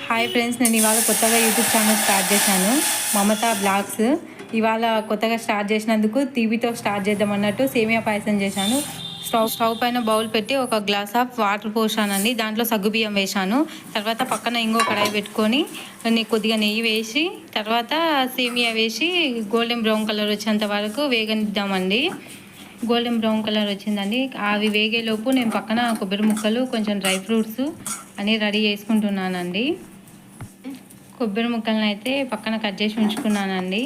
Hi friends, నేను ఇవాళ కొత్తగా యూట్యూబ్ ఛానల్ స్టార్ట్ చేశాను, మమతా బ్లాగ్స్. ఇవాళ కొత్తగా స్టార్ట్ చేసినందుకు టీవీతో స్టార్ట్ చేద్దాం అన్నట్టు సేమియా పాయసం చేశాను. స్టవ్ పైన బౌల్ పెట్టి ఒక గ్లాస్ ఆఫ్ వాటర్ పోసానండి. దాంట్లో సగ్గుబియ్యం వేశాను. తర్వాత పక్కన ఇంకో కడాయి పెట్టుకొని కొద్దిగా నెయ్యి వేసి తర్వాత సేమియా వేసి గోల్డెన్ బ్రౌన్ కలర్ వచ్చేంత వరకు వేగనిద్దామండి. గోల్డెన్ బ్రౌన్ కలర్ వచ్చిందండి. అవి వేగేలోపు నేను పక్కన కొబ్బరి ముక్కలు, కొంచెం డ్రై ఫ్రూట్స్ అన్నీ రెడీ చేసుకుంటున్నానండి. కొబ్బరి ముక్కలను అయితే పక్కన కట్ చేసి ఉంచుకున్నానండి.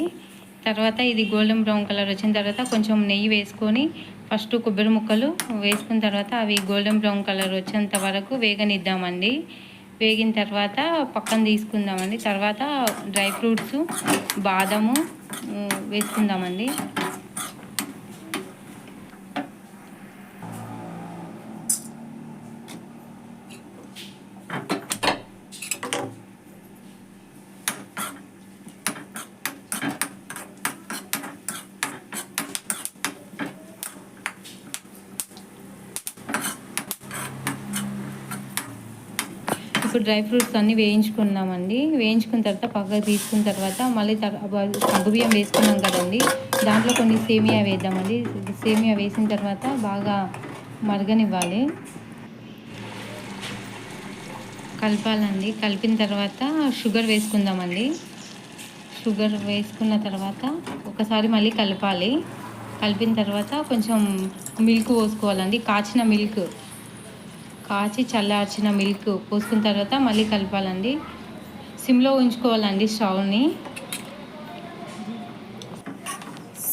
తర్వాత ఇది గోల్డెన్ బ్రౌన్ కలర్ వచ్చిన తర్వాత కొంచెం నెయ్యి వేసుకొని ఫస్ట్ కొబ్బరి ముక్కలు వేసుకున్న తర్వాత అవి గోల్డెన్ బ్రౌన్ కలర్ వచ్చేంత వరకు వేగనిద్దామండి. వేగిన తర్వాత పక్కన తీసుకుందామండి. తర్వాత డ్రై ఫ్రూట్స్, బాదము వేసుకుందామండి. ఇప్పుడు డ్రై ఫ్రూట్స్ అన్నీ వేయించుకున్నామండి. వేయించుకున్న తర్వాత పక్కకు తీసుకున్న తర్వాత మళ్ళీ సగ్గుబియ్యం వేసుకున్నాం కదండి, దాంట్లో కొన్ని సేమియా వేద్దామండి. సేమియా వేసిన తర్వాత బాగా మరగనివ్వాలి, కలపాలండి. కలిపిన తర్వాత షుగర్ వేసుకుందామండి. షుగర్ వేసుకున్న తర్వాత ఒకసారి మళ్ళీ కలపాలి. కలిపిన తర్వాత కొంచెం మిల్క్ పోసుకోవాలండి. కాచి చల్లార్చిన మిల్క్ పోసుకున్న తర్వాత మళ్ళీ కలపాలండి. సిమ్లో ఉంచుకోవాలండి. స్టవ్ని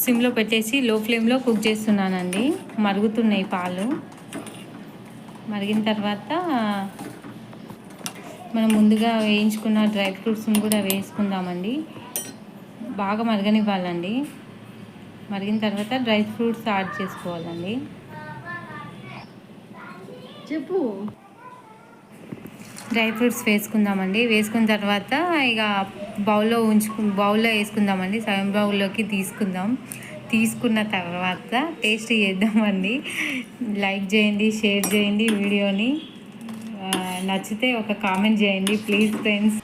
సిమ్లో పెట్టేసి లో ఫ్లేమ్లో కుక్ చేస్తున్నానండి. మరుగుతున్నాయి పాలు. మరిగిన తర్వాత మనం ముందుగా వేయించుకున్న డ్రై ఫ్రూట్స్ని కూడా వేసుకుందామండి. బాగా మరగనివ్వాలండి. మరిగిన తర్వాత డ్రై ఫ్రూట్స్ యాడ్ చేసుకోవాలండి. చెప్పు. డ్రై ఫ్రూట్స్ వేసుకుందామండి. వేసుకున్న తర్వాత ఇక బౌల్లో వేసుకుందామండి. సగం బౌల్లోకి తీసుకున్న తర్వాత టేస్ట్ చేద్దామండి. లైక్ చేయండి, షేర్ చేయండి వీడియోని. నచ్చితే ఒక కామెంట్ చేయండి please friends.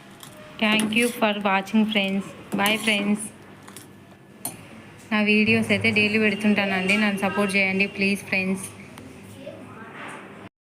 Thank you for watching friends. Bye friends. నా వీడియోస్ అయితే డైలీ పెడుతుంటానండి. నన్ను సపోర్ట్ చేయండి ప్లీజ్ ఫ్రెండ్స్.